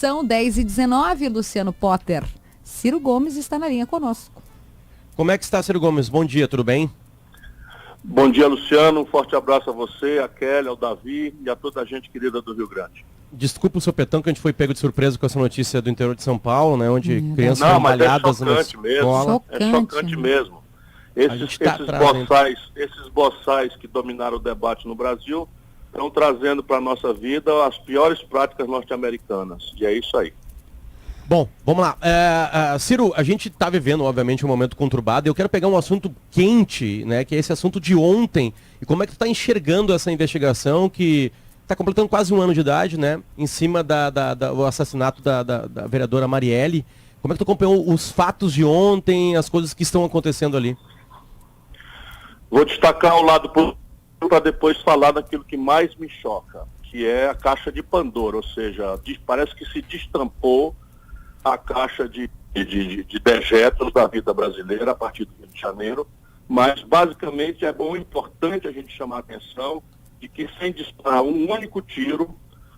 São 10h19, Luciano Potter. Ciro Gomes está na linha conosco. Como é que está, Ciro Gomes? Bom dia, tudo bem? Bom dia, Luciano. Um forte abraço a você, a Kelly, ao Davi e a toda a gente querida do Rio Grande. Desculpa o seu petão, que a gente foi pego de surpresa com essa notícia do interior de São Paulo, né? Onde crianças foram baleadas na escola. É chocante mesmo. Esses boçais que dominaram o debate no Brasil estão trazendo para a nossa vida as piores práticas norte-americanas. E é isso aí. Bom, vamos lá. Ciro, a gente está vivendo, obviamente, um momento conturbado. Eu quero pegar um assunto quente, né? Que é esse assunto de ontem. E como é que tu está enxergando essa investigação que está completando quase um ano de idade, né? Em cima do assassinato da vereadora Marielle. Como é que tu acompanhou os fatos de ontem, as coisas que estão acontecendo ali? Vou destacar o lado positivo para depois falar daquilo que mais me choca, que é a caixa de Pandora, ou seja, parece que se destrampou a caixa de dejetos da vida brasileira a partir do Rio de Janeiro, mas basicamente é importante a gente chamar a atenção de que sem disparar um único tiro,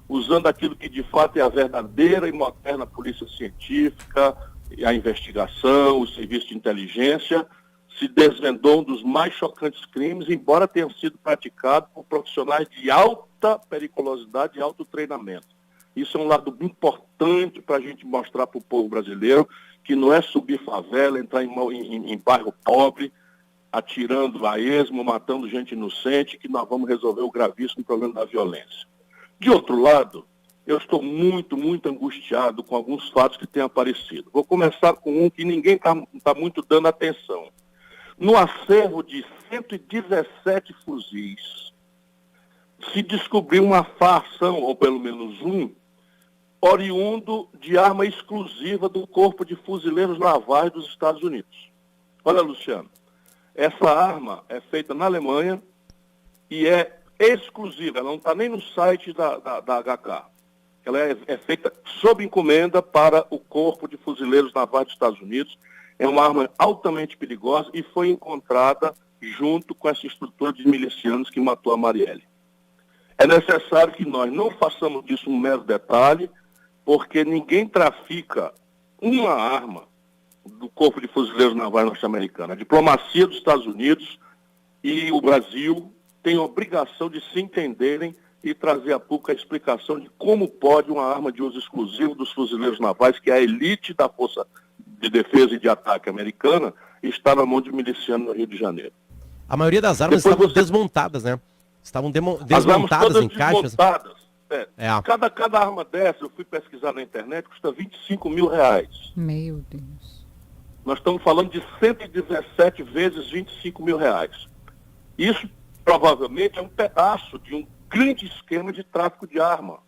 usando aquilo que de fato é a verdadeira e moderna polícia científica, a investigação, o serviço de inteligência, se desvendou um dos mais chocantes crimes, embora tenham sido praticados por profissionais de alta periculosidade e alto treinamento. Isso é um lado importante para a gente mostrar para o povo brasileiro que não é subir favela, entrar em bairro pobre, atirando a esmo, matando gente inocente, que nós vamos resolver o gravíssimo problema da violência. De outro lado, eu estou muito, muito angustiado com alguns fatos que têm aparecido. Vou começar com um que ninguém está muito dando atenção. No acervo de 117 fuzis, se descobriu uma facção, ou pelo menos um, oriundo de arma exclusiva do Corpo de Fuzileiros Navais dos Estados Unidos. Olha, Luciano, essa arma é feita na Alemanha e é exclusiva, ela não está nem no site da HK. Ela é feita sob encomenda para o Corpo de Fuzileiros Navais dos Estados Unidos. É uma arma altamente perigosa e foi encontrada junto com essa estrutura de milicianos que matou a Marielle. É necessário que nós não façamos disso um mero detalhe, porque ninguém trafica uma arma do Corpo de Fuzileiros Navais norte-americano. A diplomacia dos Estados Unidos e o Brasil têm a obrigação de se entenderem e trazer a público a explicação de como pode uma arma de uso exclusivo dos fuzileiros navais, que é a elite da Força de Defesa e de Ataque americana, estar na mão de milicianos no Rio de Janeiro. A maioria das armas estavam desmontadas, né? Estavam desmontadas em caixas. Cada arma dessa, eu fui pesquisar na internet, custa R$25 mil. Meu Deus. Nós estamos falando de 117 vezes R$25 mil. Isso provavelmente é um pedaço de um grande esquema de tráfico de arma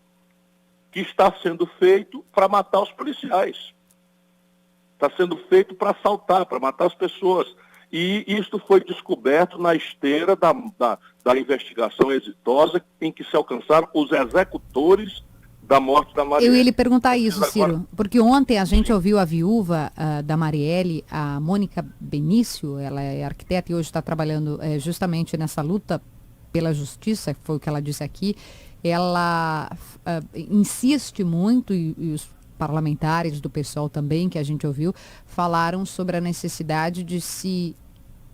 que está sendo feito para matar os policiais. Está sendo feito para assaltar, para matar as pessoas. E isto foi descoberto na esteira da investigação exitosa em que se alcançaram os executores da morte da Marielle. Eu ia lhe perguntar isso, Ciro, porque ontem a gente ouviu a viúva da Marielle, a Mônica Benício, ela é arquiteta e hoje está trabalhando justamente nessa luta pela justiça, foi o que ela disse aqui. Ela insiste muito, e os parlamentares do PSOL também, que a gente ouviu, falaram sobre a necessidade de se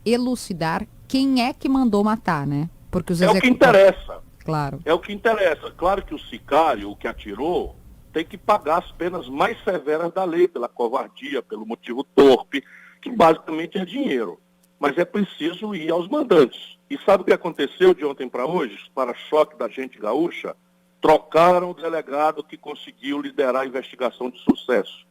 elucidar quem é que mandou matar, né? Porque os É o que interessa. Claro. É o que interessa. Claro que o sicário, o que atirou, tem que pagar as penas mais severas da lei, pela covardia, pelo motivo torpe, que basicamente é dinheiro. Mas é preciso ir aos mandantes. E sabe o que aconteceu de ontem para hoje? Para choque da gente gaúcha, trocaram o delegado que conseguiu liderar a investigação de sucesso.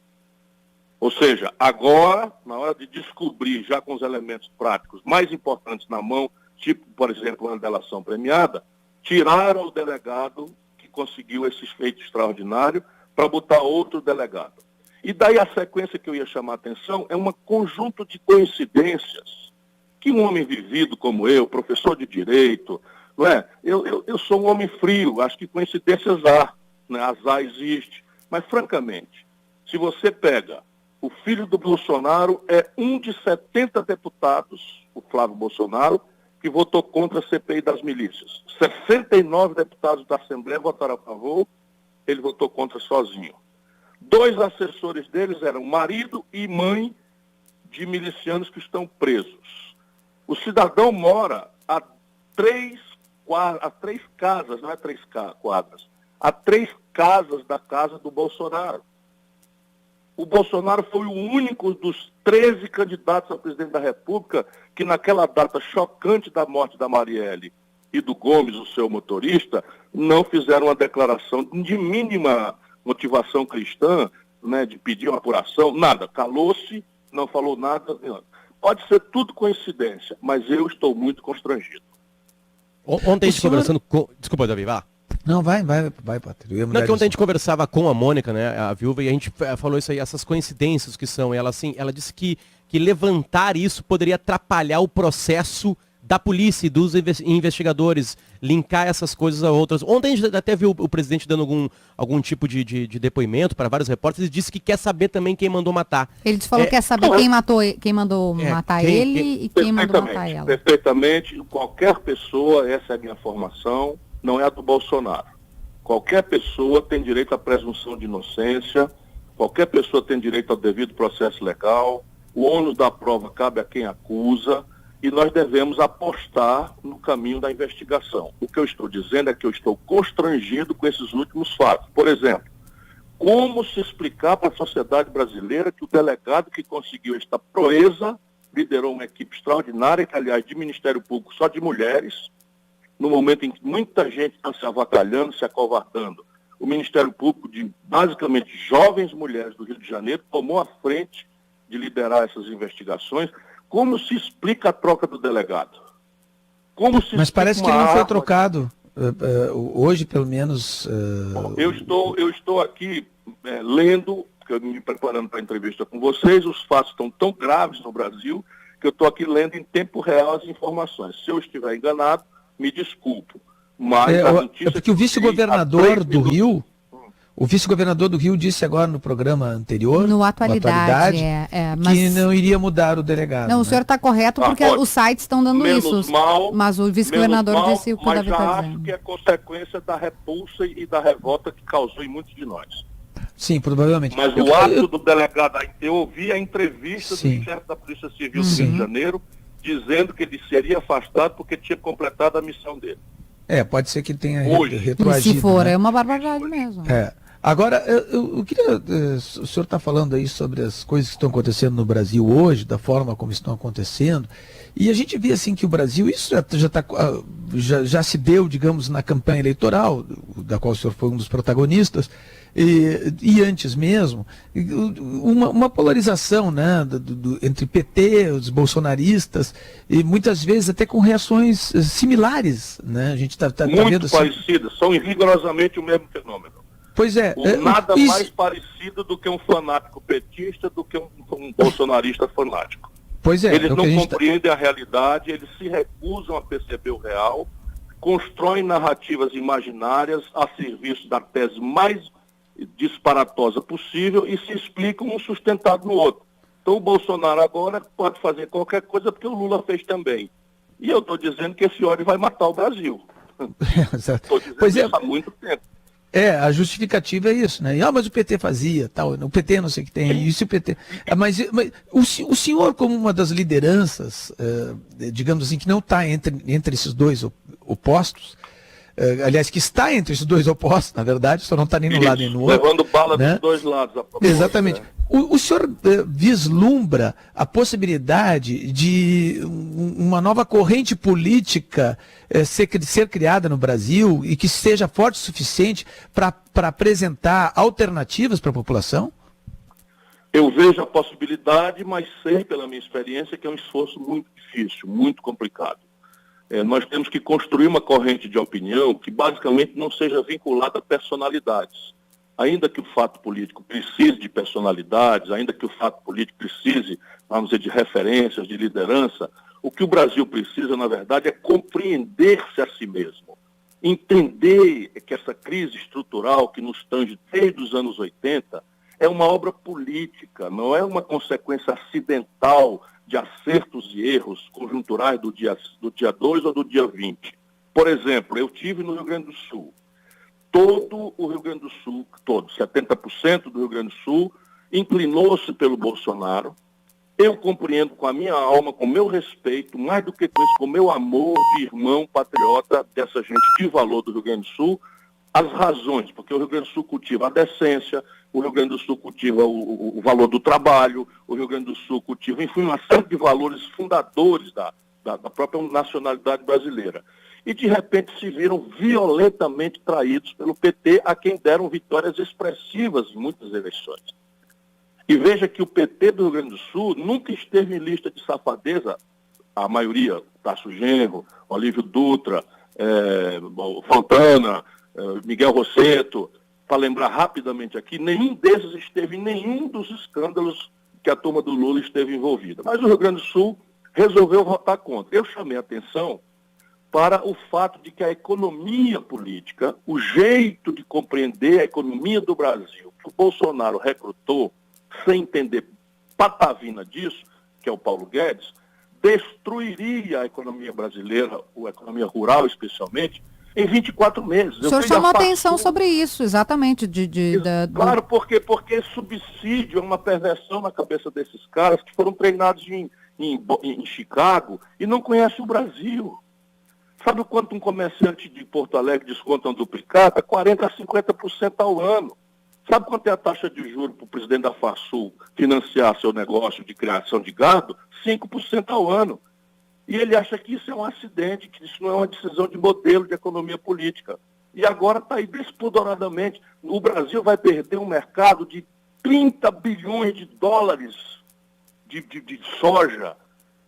Ou seja, agora, na hora de descobrir, já com os elementos práticos mais importantes na mão, tipo, por exemplo, uma delação premiada, tiraram o delegado que conseguiu esse feito extraordinário para botar outro delegado. E daí a sequência que eu ia chamar a atenção é um conjunto de coincidências que um homem vivido como eu, professor de direito, não é? Eu sou um homem frio, acho que coincidências há, né? Azar existe. Mas, francamente, se você pega o filho do Bolsonaro, é um de 70 deputados, o Flávio Bolsonaro, que votou contra a CPI das milícias. 69 deputados da Assembleia votaram a favor, ele votou contra sozinho. 2 assessores deles eram marido e mãe de milicianos que estão presos. O cidadão mora a 3 casas, não é 3 quadras, a 3 casas da casa do Bolsonaro. O Bolsonaro foi o único dos 13 candidatos a presidente da República que naquela data chocante da morte da Marielle e do Gomes, o seu motorista, não fizeram uma declaração de mínima motivação cristã, né, de pedir uma apuração, nada. Calou-se, não falou nada. Pode ser tudo coincidência, mas eu estou muito constrangido. Ontem a gente conversando com... Desculpa, Davi, vá. Não, vai, Patrick. Não, que ontem a gente conversava com a Mônica, né, a viúva, e a gente falou isso aí, essas coincidências que são. Ela, assim, ela disse que levantar isso poderia atrapalhar o processo da polícia e dos investigadores, linkar essas coisas a outras. Ontem a gente até viu o presidente dando algum tipo de depoimento para vários repórteres e disse que quer saber também quem mandou matar. Ele falou que quer saber quem mandou matar ele e quem mandou matar ela. Perfeitamente. Qualquer pessoa, essa é a minha formação, não é a do Bolsonaro. Qualquer pessoa tem direito à presunção de inocência, qualquer pessoa tem direito ao devido processo legal, o ônus da prova cabe a quem acusa, e nós devemos apostar no caminho da investigação. O que eu estou dizendo é que eu estou constrangido com esses últimos fatos. Por exemplo, como se explicar para a sociedade brasileira que o delegado que conseguiu esta proeza liderou uma equipe extraordinária, que aliás de Ministério Público só de mulheres, no momento em que muita gente está se avacalhando, se acovardando. O Ministério Público, de basicamente jovens mulheres do Rio de Janeiro, tomou a frente de liderar essas investigações. Como se explica a troca do delegado? Mas parece que ele não foi trocado. Hoje, pelo menos... Eu estou aqui lendo, me preparando para a entrevista com vocês, os fatos estão tão graves no Brasil, que eu estou aqui lendo em tempo real as informações. Se eu estiver enganado, me desculpo. Mas porque o vice-governador do Rio... O vice-governador do Rio disse agora no programa anterior, no Atualidade, mas... que não iria mudar o delegado. Não, o senhor está correto porque os sites estão dando isso. Mas o vice-governador disse o que o Davi está dizendo. Mas acho que é consequência da repulsa e da revolta que causou em muitos de nós. Sim, provavelmente. Mas o ato do delegado, eu ouvi a entrevista do chefe da Polícia Civil do Rio de Janeiro, dizendo que ele seria afastado porque tinha completado a missão dele. Pode ser que tenha retroagido. Se for, é uma barbaridade mesmo. Agora, eu queria... O senhor está falando aí sobre as coisas que estão acontecendo no Brasil hoje, da forma como estão acontecendo, e a gente vê assim que o Brasil, isso já se deu, digamos, na campanha eleitoral, da qual o senhor foi um dos protagonistas, e antes mesmo, uma polarização, né, entre PT, os bolsonaristas, e muitas vezes até com reações similares, né? A gente está vendo assim... parecidas, são rigorosamente o mesmo fenômeno. Pois é. Nada mais parecido do que um fanático petista do que um bolsonarista fanático. Pois é. Eles não compreendem a realidade, eles se recusam a perceber o real, constroem narrativas imaginárias a serviço da tese mais disparatosa possível e se explicam um sustentado no outro. Então o Bolsonaro agora pode fazer qualquer coisa porque o Lula fez também. E eu estou dizendo que esse ódio vai matar o Brasil. Estou dizendo isso há muito tempo. A justificativa é isso, né? Mas o PT fazia, tal, o PT não sei o que tem, isso o PT... Mas o senhor, como uma das lideranças, digamos assim, que não está entre esses dois opostos, aliás, que está entre esses dois opostos, na verdade, só não está nem no lado nem no outro. Levando bala dos dois lados. Exatamente. O senhor vislumbra a possibilidade de uma nova corrente política ser criada no Brasil e que seja forte o suficiente para apresentar alternativas para a população? Eu vejo a possibilidade, mas sei pela minha experiência que é um esforço muito difícil, muito complicado. Nós temos que construir uma corrente de opinião que basicamente não seja vinculada a personalidades. Ainda que o fato político precise de personalidades, ainda que o fato político precise, vamos dizer, de referências, de liderança, o que o Brasil precisa, na verdade, é compreender-se a si mesmo. Entender que essa crise estrutural que nos tange desde os anos 80 é uma obra política, não é uma consequência acidental de acertos e erros conjunturais do dia 2 ou do dia 20. Por exemplo, eu tive no Rio Grande do Sul. todo o Rio Grande do Sul, 70% do Rio Grande do Sul, inclinou-se pelo Bolsonaro. Eu compreendo com a minha alma, com o meu respeito, mais do que com isso, com o meu amor de irmão patriota dessa gente de valor do Rio Grande do Sul, as razões, porque o Rio Grande do Sul cultiva a decência, o Rio Grande do Sul cultiva o valor do trabalho, o Rio Grande do Sul cultiva, enfim, uma série de valores fundadores da própria nacionalidade brasileira. E, de repente, se viram violentamente traídos pelo PT, a quem deram vitórias expressivas em muitas eleições. E veja que o PT do Rio Grande do Sul nunca esteve em lista de safadeza, a maioria, Tasso Genro, Olívio Dutra, Fontana, Miguel Rosseto, para lembrar rapidamente aqui, nenhum desses esteve em nenhum dos escândalos que a turma do Lula esteve envolvida. Mas o Rio Grande do Sul resolveu votar contra. Eu chamei a atenção para o fato de que a economia política, o jeito de compreender a economia do Brasil, que o Bolsonaro recrutou, sem entender patavina disso, que é o Paulo Guedes, destruiria a economia brasileira, a economia rural especialmente, em 24 meses. O senhor chamou atenção sobre isso, exatamente. Claro, porque subsídio é uma perversão na cabeça desses caras que foram treinados em Chicago e não conhecem o Brasil. Sabe quanto um comerciante de Porto Alegre desconta um duplicata? 40% a 50% ao ano. Sabe quanto é a taxa de juros para o presidente da Farsul financiar seu negócio de criação de gado? 5% ao ano. E ele acha que isso é um acidente, que isso não é uma decisão de modelo de economia política. E agora está aí despoderadamente. O Brasil vai perder um mercado de 30 bilhões de dólares de soja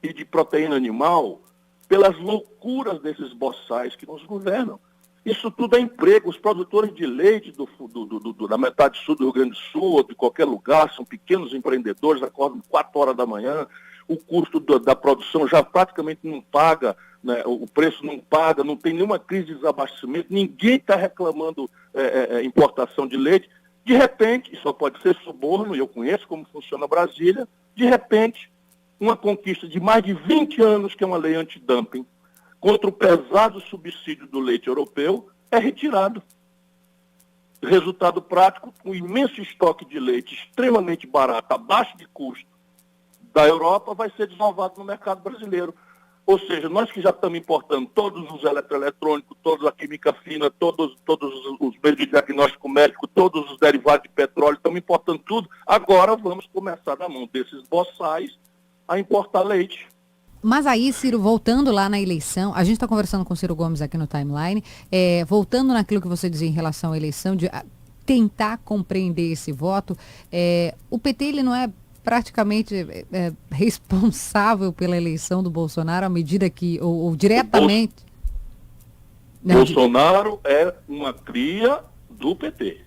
e de proteína animal pelas loucuras desses boçais que nos governam. Isso tudo é emprego. Os produtores de leite da metade sul do Rio Grande do Sul, ou de qualquer lugar, são pequenos empreendedores, acordam 4 horas da manhã, o custo da produção já praticamente não paga, né? O preço não paga, não tem nenhuma crise de desabastecimento, ninguém está reclamando importação de leite. De repente, isso só pode ser suborno, e eu conheço como funciona Brasília, de repente, uma conquista de mais de 20 anos, que é uma lei antidumping, contra o pesado subsídio do leite europeu, é retirado. Resultado prático, um imenso estoque de leite extremamente barato, abaixo de custo, da Europa, vai ser desovado no mercado brasileiro. Ou seja, nós que já estamos importando todos os eletroeletrônicos, toda a química fina, todos os meios de diagnóstico médico, todos os derivados de petróleo, estamos importando tudo, agora vamos começar na mão desses boçais a importar leite. Mas aí, Ciro, voltando lá na eleição, a gente está conversando com o Ciro Gomes aqui no Timeline, voltando naquilo que você dizia em relação à eleição, de tentar compreender esse voto, o PT ele não é praticamente responsável pela eleição do Bolsonaro, à medida que, ou diretamente... Bolsonaro é uma cria do PT.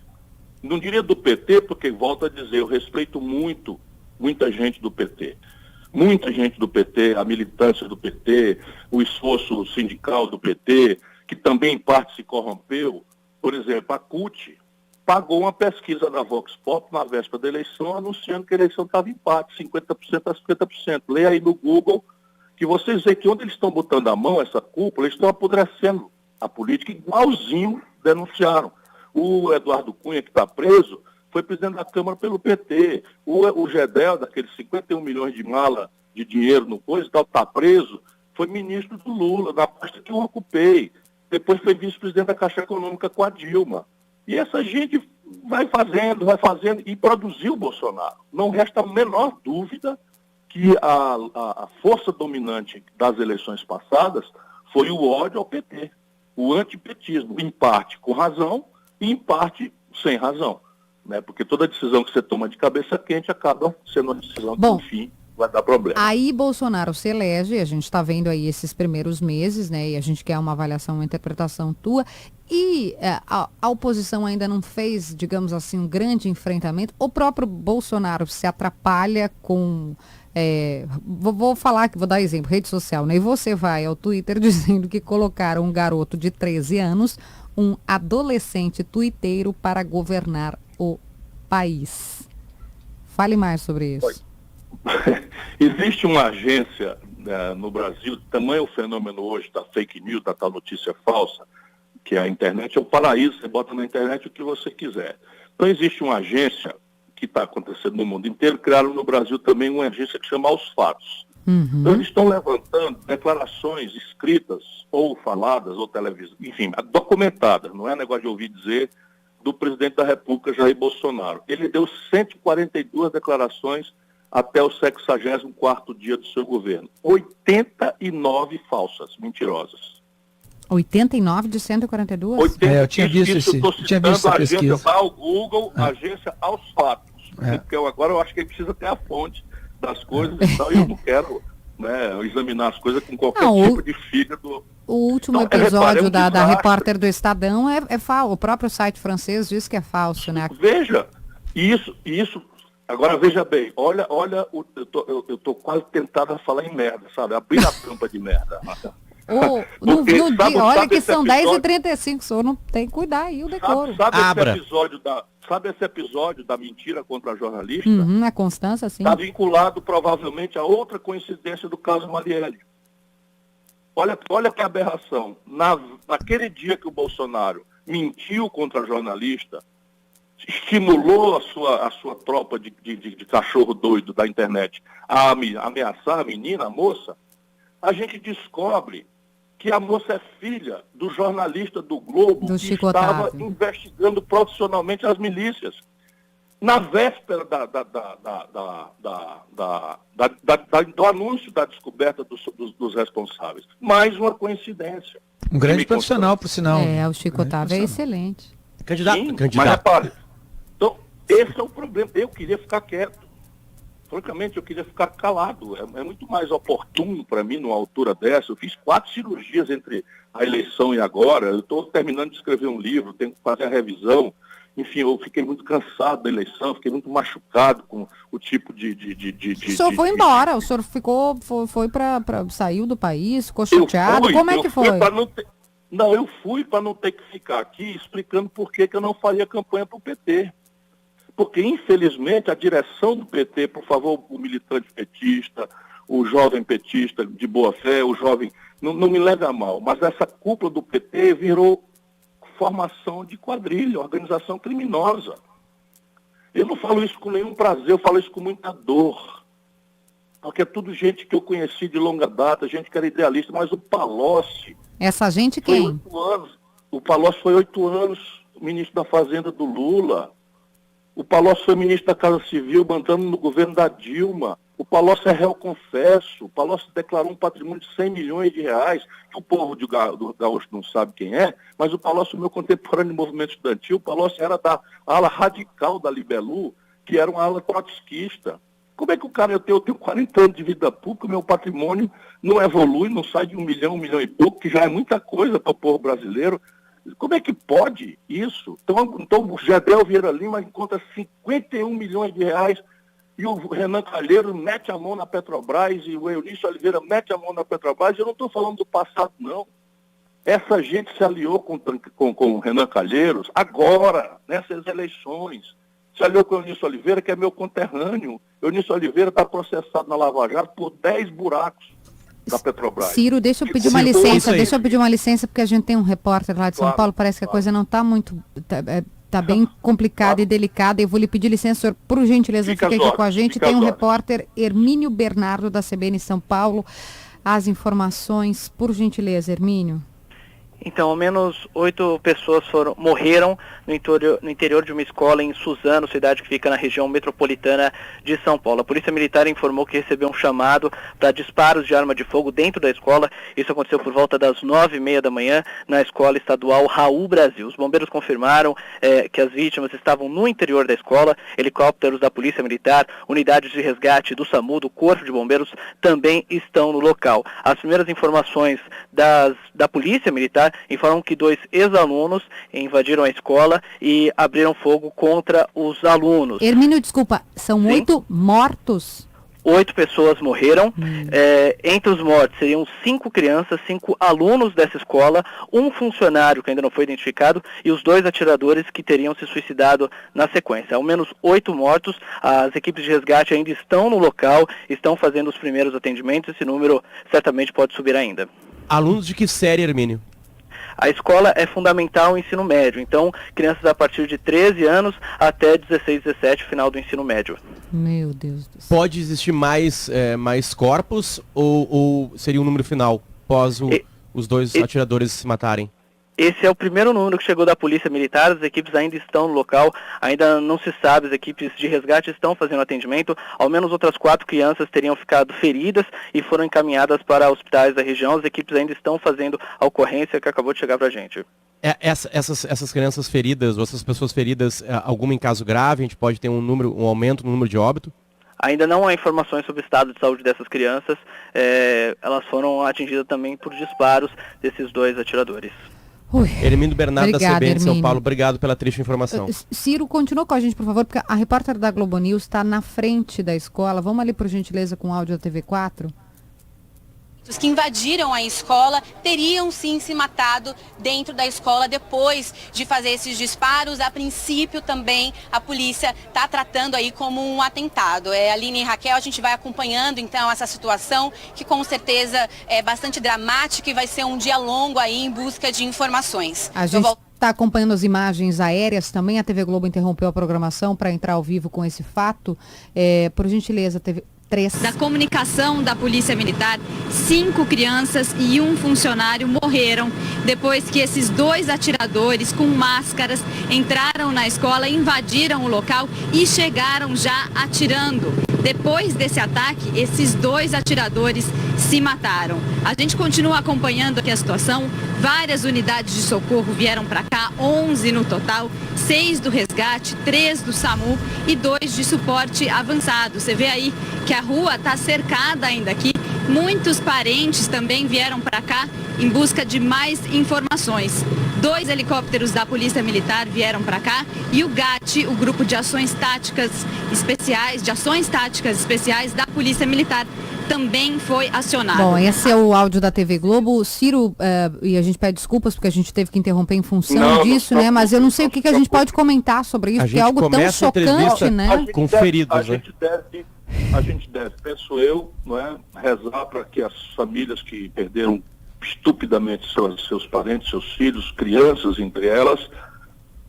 Não diria do PT, porque, volto a dizer, eu respeito muita gente do PT. Muita gente do PT, a militância do PT, o esforço sindical do PT, que também em parte se corrompeu. Por exemplo, a CUT pagou uma pesquisa da Vox Pop na véspera da eleição, anunciando que a eleição estava em empate, 50% a 50%. Leia aí no Google, que vocês veem que onde eles estão botando a mão, essa cúpula, eles estão apodrecendo a política, igualzinho denunciaram. O Eduardo Cunha, que está preso, foi presidente da Câmara pelo PT. O Gedel, daqueles 51 milhões de mala de dinheiro no coisa e tal, está preso, foi ministro do Lula, da pasta que eu ocupei. Depois foi vice-presidente da Caixa Econômica com a Dilma. E essa gente vai fazendo e produziu o Bolsonaro. Não resta a menor dúvida que a força dominante das eleições passadas foi o ódio ao PT, o antipetismo, em parte com razão e em parte sem razão. Né? Porque toda decisão que você toma de cabeça quente acaba sendo uma decisão que, enfim, vai dar problema. Aí Bolsonaro se elege, a gente está vendo aí esses primeiros meses, né? E a gente quer uma avaliação, uma interpretação tua. E a oposição ainda não fez, digamos assim, um grande enfrentamento. O próprio Bolsonaro se atrapalha com... vou dar exemplo, rede social, né? E você vai ao Twitter dizendo que colocaram um garoto de 13 anos, um adolescente tuiteiro, para governar o país. Fale mais sobre isso. Existe uma agência no Brasil, tamanho o fenômeno hoje da fake news, da tal notícia falsa, que a internet é o paraíso, você bota na internet o que você quiser. Então existe uma agência que está acontecendo no mundo inteiro, criaram no Brasil também uma agência que chama Aos Fatos. Então eles estão levantando declarações escritas, ou faladas, ou televisão, enfim, documentadas, não é negócio de ouvir dizer, do presidente da República, Jair Bolsonaro. Ele deu 142 declarações até o 64º dia do seu governo. 89 falsas, mentirosas. 89 de 142? 80, eu tinha visto essa pesquisa. Vai ao Google, agência Aos Fatos. Porque agora eu acho que ele precisa ter a fonte das coisas e tal, e eu não quero, né, examinar as coisas com qualquer tipo de fígado. O último episódio da repórter do Estadão é falso. O próprio site francês diz que é falso, né? Veja, isso. Agora veja bem, olha, eu tô quase tentado a falar em merda, sabe? Abrir a tampa de merda. Olha que são 10h35, o senhor não tem que cuidar aí o decoro. Sabe esse episódio da mentira contra a jornalista? A Constância, sim. Está vinculado provavelmente a outra coincidência do caso Marielle. Olha que aberração. Naquele dia que o Bolsonaro mentiu contra a jornalista, estimulou a sua tropa de cachorro doido da internet a ameaçar a menina, a moça, a gente descobre que a moça é filha do jornalista do Globo que estava investigando profissionalmente as milícias. Na véspera do anúncio da descoberta dos responsáveis. Mais uma coincidência. Um grande profissional, por sinal. O Chico Otávio é excelente. Candidato. Mas repare, então, esse é o problema. Eu queria ficar quieto. Francamente, eu queria ficar calado. É muito mais oportuno para mim, numa altura dessa. Eu fiz 4 cirurgias entre a eleição e agora. Eu estou terminando de escrever um livro, tenho que fazer a revisão. Enfim, eu fiquei muito cansado da eleição, fiquei muito machucado com o tipo de... O senhor foi embora, o senhor saiu do país, ficou chateado. Como é que foi? Eu fui para não ter que ficar aqui explicando por que eu não faria campanha para o PT. Porque, infelizmente, a direção do PT, por favor, o militante petista, o jovem petista de boa fé, o jovem, não me leve a mal, mas essa cúpula do PT virou formação de quadrilha, organização criminosa. Eu não falo isso com nenhum prazer, eu falo isso com muita dor. Porque é tudo gente que eu conheci de longa data, gente que era idealista, mas o Palocci... Essa gente quem? Foi 8 anos. O Palocci foi 8 anos ministro da Fazenda do Lula. O Palocci foi ministro da Casa Civil, mandando no governo da Dilma. O Palocci é réu confesso. O Palocci declarou um patrimônio de 100 milhões de reais, que o povo do Gaúcho não sabe quem é, mas o Palocci, o meu contemporâneo no movimento estudantil, o Palocci era da ala radical da Libelu, que era uma ala trotskista. Como é que o cara, eu tenho 40 anos de vida pública, o meu patrimônio não evolui, não sai de 1 milhão e pouco, que já é muita coisa para o povo brasileiro. Como é que pode isso? Então o Gedel Vieira Lima encontra 51 milhões de reais e o Renan Calheiros mete a mão na Petrobras e o Eunício Oliveira mete a mão na Petrobras. Eu não estou falando do passado, não. Essa gente se aliou com o Renan Calheiros agora, nessas eleições. Se aliou com o Eunício Oliveira, que é meu conterrâneo. O Eunício Oliveira está processado na Lava Jato por 10 buracos da Petrobras. Ciro, deixa eu pedir uma licença, porque a gente tem um repórter lá de São Paulo, parece que a coisa não está muito... Está bem complicada e delicada. Eu vou lhe pedir licença, senhor, por gentileza, fique aqui com a gente. Tem um repórter, Hermínio Bernardo, da CBN São Paulo. As informações, por gentileza, Hermínio. Então, ao menos 8 pessoas morreram no interior de uma escola em Suzano, cidade que fica na região metropolitana de São Paulo. A Polícia Militar informou que recebeu um chamado para disparos de arma de fogo dentro da escola. Isso aconteceu por volta das 9h30 da manhã na Escola Estadual Raul Brasil. Os bombeiros confirmaram que as vítimas estavam no interior da escola. Helicópteros da Polícia Militar, unidades de resgate do SAMU, do Corpo de Bombeiros, também estão no local. As primeiras informações da Polícia Militar informaram que 2 ex-alunos invadiram a escola e abriram fogo contra os alunos. Hermínio, desculpa, são 8 mortos? 8 pessoas morreram. Entre os mortos seriam 5 crianças, 5 alunos dessa escola, um funcionário que ainda não foi identificado e os 2 atiradores que teriam se suicidado na sequência. Ao menos 8 mortos. As equipes de resgate ainda estão no local, estão fazendo os primeiros atendimentos. Esse número certamente pode subir ainda. Alunos de que série, Hermínio? A escola é fundamental ao ensino médio, então crianças a partir de 13 anos até 16, 17, final do ensino médio. Meu Deus do céu. Pode existir mais corpos ou seria um número final, após os dois atiradores se matarem? Esse é o primeiro número que chegou da Polícia Militar, as equipes ainda estão no local, ainda não se sabe, as equipes de resgate estão fazendo atendimento, ao menos outras 4 crianças teriam ficado feridas e foram encaminhadas para hospitais da região, as equipes ainda estão fazendo a ocorrência que acabou de chegar para a gente. Essas crianças feridas, ou essas pessoas feridas, alguma em caso grave, a gente pode ter um aumento no número de óbito? Ainda não há informações sobre o estado de saúde dessas crianças, elas foram atingidas também por disparos desses 2 atiradores. Hermínio Bernardo, da CBN de São Hermínio. Paulo, obrigado pela triste informação. Ciro, continua com a gente, por favor, porque a repórter da Globo News está na frente da escola. Vamos ali, por gentileza, com o áudio da TV4. Os que invadiram a escola teriam sim se matado dentro da escola depois de fazer esses disparos. A princípio também a polícia está tratando aí como um atentado. Aline e Raquel, a gente vai acompanhando então essa situação que com certeza é bastante dramática e vai ser um dia longo aí em busca de informações. A gente está acompanhando as imagens aéreas também. A TV Globo interrompeu a programação para entrar ao vivo com esse fato. Por gentileza, TV... Da comunicação da Polícia Militar, 5 crianças e 1 funcionário morreram depois que esses 2 atiradores com máscaras entraram na escola, invadiram o local e chegaram já atirando. Depois desse ataque, esses 2 atiradores se mataram. A gente continua acompanhando aqui a situação. Várias unidades de socorro vieram para cá, 11 no total, 6 do resgate, 3 do SAMU e 2 de suporte avançado. Você vê aí que a rua está cercada ainda aqui. Muitos parentes também vieram para cá em busca de mais informações. 2 helicópteros da Polícia Militar vieram para cá e o GAT, o Grupo de Ações Táticas Especiais, da Polícia Militar, também foi acionado. Bom, esse é o áudio da TV Globo. Ciro, e a gente pede desculpas porque a gente teve que interromper em função disso, né? Mas eu não sei o que a gente pode comentar sobre isso, porque é algo tão chocante, né? Com feridos, a gente deve, penso eu, não é, rezar para que as famílias que perderam estupidamente seus parentes, seus filhos, crianças entre elas,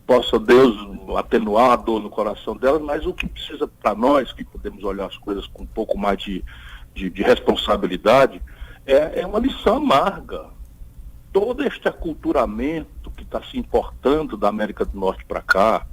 possa Deus atenuar a dor no coração delas, mas o que precisa para nós, que podemos olhar as coisas com um pouco mais de responsabilidade, é uma lição amarga. Todo este aculturamento que está se importando da América do Norte para cá,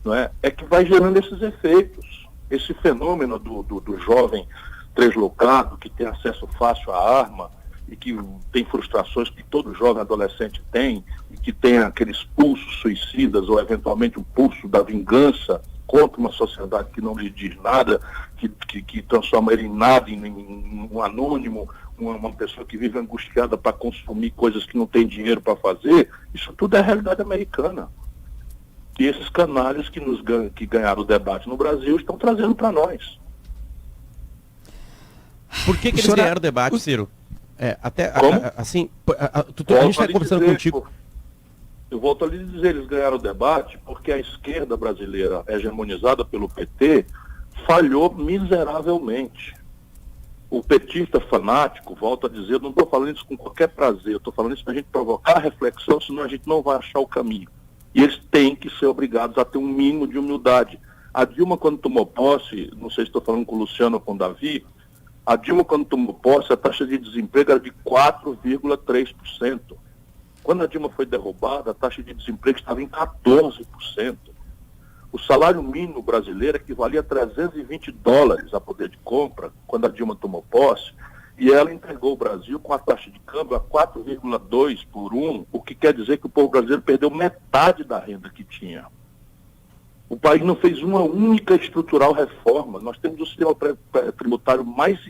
não é que vai gerando esses efeitos. Esse fenômeno do jovem translocado, que tem acesso fácil à arma e que tem frustrações que todo jovem adolescente tem, e que tem aqueles pulsos suicidas ou eventualmente o pulso da vingança contra uma sociedade que não lhe diz nada, que transforma ele em nada, em um anônimo, uma pessoa que vive angustiada para consumir coisas que não tem dinheiro para fazer. Isso tudo é realidade americana. E esses canalhas que ganharam o debate no Brasil estão trazendo para nós. Por que eles ganharam o debate, Ciro? A gente está conversando contigo. Eu volto a lhe dizer, eles ganharam o debate porque a esquerda brasileira, hegemonizada pelo PT, falhou miseravelmente. O petista fanático, volto a dizer, não estou falando isso com qualquer prazer, estou falando isso para a gente provocar reflexão, senão a gente não vai achar o caminho. E eles têm que ser obrigados a ter um mínimo de humildade. A Dilma, quando tomou posse, não sei se estou falando com o Luciano ou com o Davi, a Dilma, quando tomou posse, a taxa de desemprego era de 4,3%. Quando a Dilma foi derrubada, a taxa de desemprego estava em 14%. O salário mínimo brasileiro equivalia a $320 a poder de compra, quando a Dilma tomou posse, e ela entregou o Brasil com a taxa de câmbio a 4,2 por 1, o que quer dizer que o povo brasileiro perdeu metade da renda que tinha. O país não fez uma única estrutural reforma. Nós temos o sistema tributário mais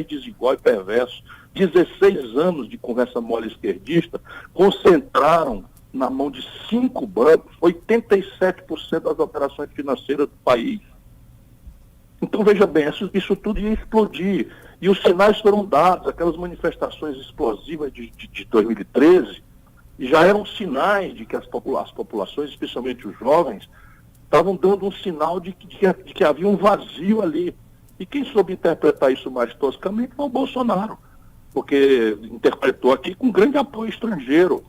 desigual e perverso. 16 anos de conversa mole esquerdista concentraram na mão de 5 bancos 87% das operações financeiras do país. Então, veja bem, isso tudo ia explodir. E os sinais foram dados, aquelas manifestações explosivas de 2013, já eram sinais de que as populações, especialmente os jovens, estavam dando um sinal de que havia um vazio ali. E quem soube interpretar isso mais toscamente foi o Bolsonaro, porque interpretou aqui com grande apoio estrangeiro.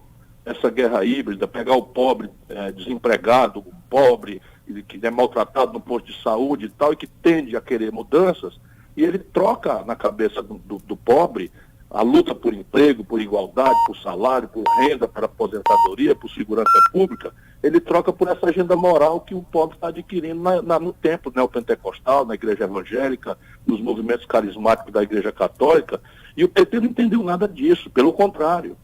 essa guerra híbrida, pegar o pobre desempregado, o pobre que é maltratado no posto de saúde e tal, e que tende a querer mudanças, e ele troca na cabeça do pobre a luta por emprego, por igualdade, por salário, por renda, por aposentadoria, por segurança pública, ele troca por essa agenda moral que o pobre está adquirindo no templo neopentecostal, na igreja evangélica, nos movimentos carismáticos da igreja católica, e o PT não entendeu nada disso, pelo contrário.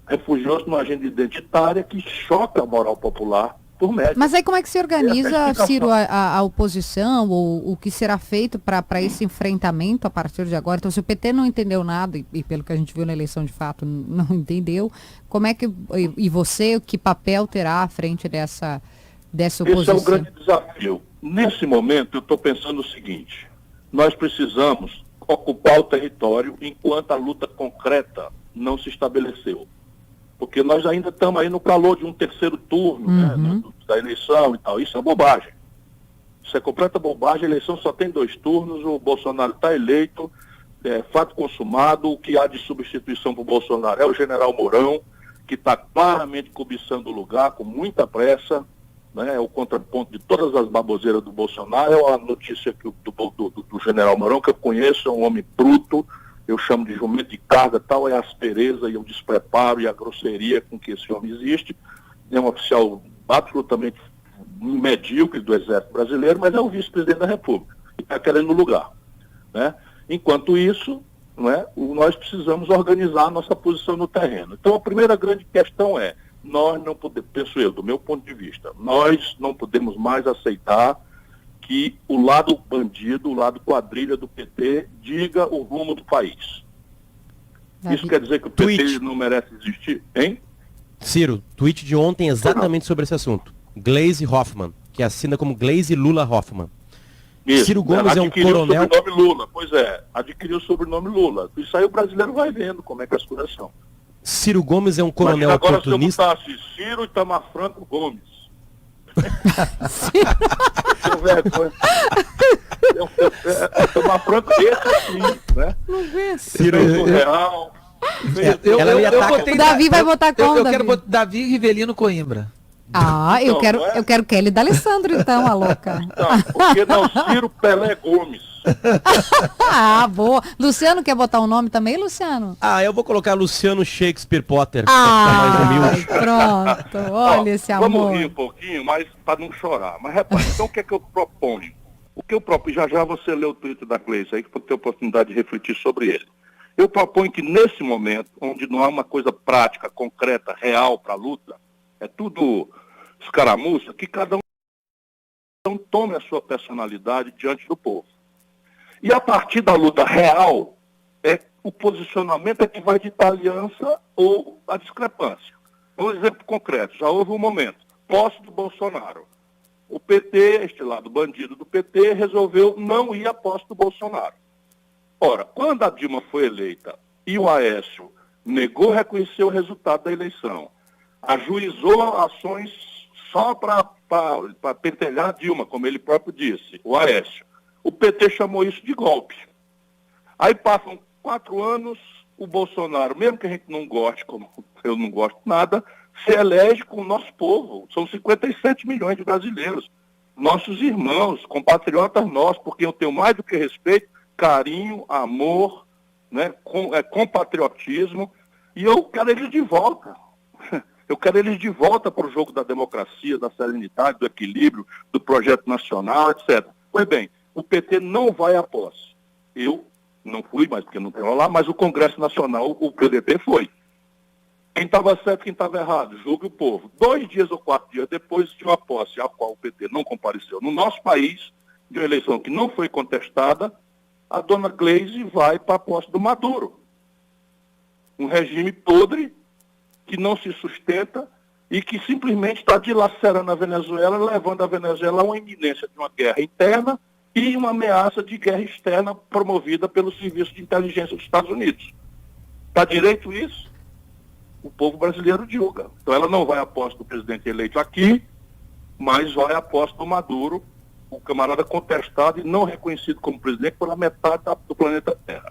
Refugiou-se numa agenda identitária que choca a moral popular por média. Mas aí como é que se organiza, Ciro, a oposição, ou o que será feito para esse enfrentamento a partir de agora? Então, se o PT não entendeu nada, e pelo que a gente viu na eleição de fato não entendeu, como é que, e você, que papel terá à frente dessa oposição? Esse é o grande desafio. Nesse momento, eu estou pensando o seguinte: nós precisamos ocupar o território enquanto a luta concreta não se estabeleceu. Porque nós ainda estamos aí no calor de um terceiro turno, né, da eleição e tal. Isso é bobagem. Isso é completa bobagem. A eleição só tem 2 turnos, o Bolsonaro está eleito, fato consumado. O que há de substituição para o Bolsonaro é o general Mourão, que está claramente cobiçando o lugar com muita pressa, né, é o contraponto de todas as baboseiras do Bolsonaro. É a notícia que do general Mourão, que eu conheço, é um homem bruto, eu chamo de jumento de carga, tal é a aspereza e o despreparo e a grosseria com que esse homem existe. É um oficial absolutamente medíocre do Exército Brasileiro, mas é o vice-presidente da República, e está querendo o lugar, né? Enquanto isso, né, nós precisamos organizar a nossa posição no terreno. Então, a primeira grande questão é, nós não podemos, penso eu, do meu ponto de vista, nós não podemos mais aceitar que o lado bandido, o lado quadrilha do PT, diga o rumo do país. Isso quer dizer que o PT não merece existir, hein? Ciro, tweet de ontem exatamente sobre esse assunto. Gleisi Hoffmann, que assina como Gleisi Lula Hoffmann. Isso, Ciro Gomes é um coronel... Adquiriu o sobrenome Lula, pois é, adquiriu o sobrenome Lula. Isso aí o brasileiro vai vendo como é que as coisas são. Ciro Gomes é um coronel agora, oportunista... Agora se eu botasse Ciro Itamar Franco Gomes. Itamar Franco, esse assim, né? Ciro real. O Davi vai votar como, eu quero botar Davi Rivelino Coimbra. Eu quero Kelly D'Alessandro, então, a louca. Não, porque não, Ciro Pelé Gomes. Boa. Luciano quer botar um nome também, Luciano? Eu vou colocar Luciano Shakespeare Potter. Mais humilde. Pronto, olha esse amor. Vamos rir um pouquinho, mas para não chorar. Mas repare, então o que é que eu proponho? O que eu proponho, já você leu o Twitter da Gleisi aí, que pode ter oportunidade de refletir sobre ele. Eu proponho que nesse momento, onde não há uma coisa prática, concreta, real para a luta, é tudo escaramuça, que cada um tome a sua personalidade diante do povo. E a partir da luta real, o posicionamento é que vai ditar a aliança ou a discrepância. Um exemplo concreto, já houve um momento, posse do Bolsonaro. O PT, este lado bandido do PT, resolveu não ir à posse do Bolsonaro. Ora, quando a Dilma foi eleita e o Aécio negou reconhecer o resultado da eleição, ajuizou ações só para pentelhar a Dilma, como ele próprio disse, o Aécio. O PT chamou isso de golpe. Aí passam 4 anos, o Bolsonaro, mesmo que a gente não goste, como eu não gosto nada, se elege com o nosso povo. São 57 milhões de brasileiros, nossos irmãos, compatriotas nossos, porque eu tenho mais do que respeito, carinho, amor, né, compatriotismo, e eu quero eles de volta. Eu quero eles de volta para o jogo da democracia, da serenidade, do equilíbrio, do projeto nacional, etc. Pois bem, o PT não vai à posse. Eu não fui, mas porque não tenho lá, mas o Congresso Nacional, o PDT, foi. Quem estava certo, quem estava errado, julgue o povo. 2 dias ou 4 dias depois de uma posse a qual o PT não compareceu no nosso país, de uma eleição que não foi contestada, a dona Gleisi vai para a posse do Maduro. Um regime podre, que não se sustenta e que simplesmente está dilacerando a Venezuela, levando a Venezuela a uma iminência de uma guerra interna e uma ameaça de guerra externa promovida pelo Serviço de Inteligência dos Estados Unidos. Está direito isso? O povo brasileiro julga. Então ela não vai à posse do presidente eleito aqui, mas vai à posse do Maduro, o camarada contestado e não reconhecido como presidente pela metade do planeta Terra.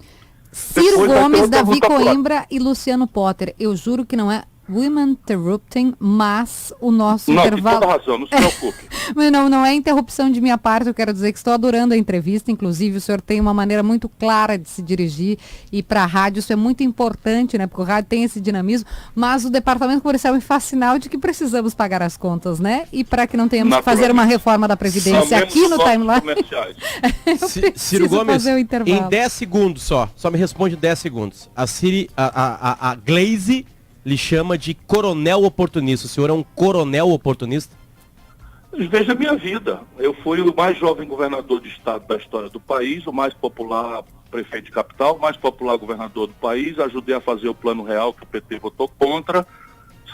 Ciro Gomes, Davi Coimbra e Luciano Potter. Eu juro que não é Women interrupting, mas o nosso Não, intervalo... tem toda razão, não se preocupe. Mas não é interrupção de minha parte, eu quero dizer que estou adorando a entrevista, inclusive o senhor tem uma maneira muito clara de se dirigir e para a rádio isso é muito importante, né? Porque o rádio tem esse dinamismo, mas o departamento comercial me faz sinal de que precisamos pagar as contas, né? E para que não tenhamos que fazer uma reforma da Previdência aqui no timeline. Ciro Gomes, fazer o intervalo. em 10 segundos só me responde em 10 segundos. A Glaze lhe chama de coronel oportunista. O senhor é um coronel oportunista? Veja a minha vida. Eu fui o mais jovem governador de estado da história do país, o mais popular prefeito de capital, o mais popular governador do país. Ajudei a fazer o Plano Real, que o PT votou contra.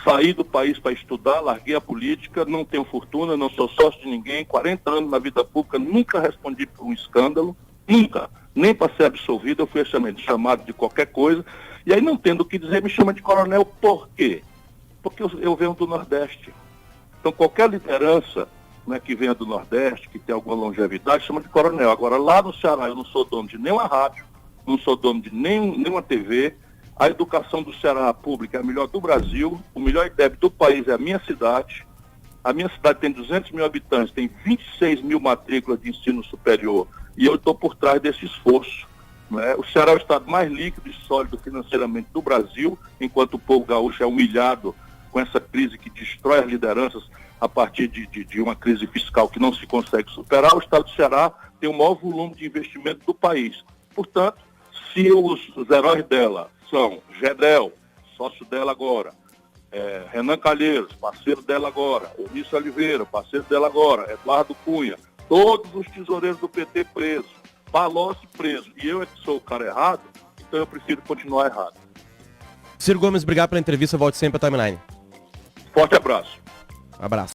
Saí do país para estudar, larguei a política, não tenho fortuna, não sou sócio de ninguém, 40 anos na vida pública, nunca respondi por um escândalo, nunca. Nem para ser absolvido, eu fui chamado de qualquer coisa. E aí, não tendo o que dizer, me chama de coronel. Por quê? Porque eu venho do Nordeste. Então, qualquer liderança, né, que venha do Nordeste, que tem alguma longevidade, chama de coronel. Agora, lá no Ceará, eu não sou dono de nenhuma rádio, não sou dono de nenhuma TV. A educação do Ceará pública é a melhor do Brasil. O melhor IDEB do país é a minha cidade. A minha cidade tem 200 mil habitantes, tem 26 mil matrículas de ensino superior. E eu estou por trás desse esforço. Né? O Ceará é o estado mais líquido e sólido financeiramente do Brasil, enquanto o povo gaúcho é humilhado com essa crise que destrói as lideranças a partir de uma crise fiscal que não se consegue superar. O estado do Ceará tem o maior volume de investimento do país. Portanto, se os heróis dela são Gedel, sócio dela agora, Renan Calheiros, parceiro dela agora, Eunício Oliveira, parceiro dela agora, Eduardo Cunha, todos os tesoureiros do PT presos, Palocci preso, e eu é que sou o cara errado, então eu prefiro continuar errado. Ciro Gomes, obrigado pela entrevista, volte sempre à Timeline. Forte abraço. Abraço.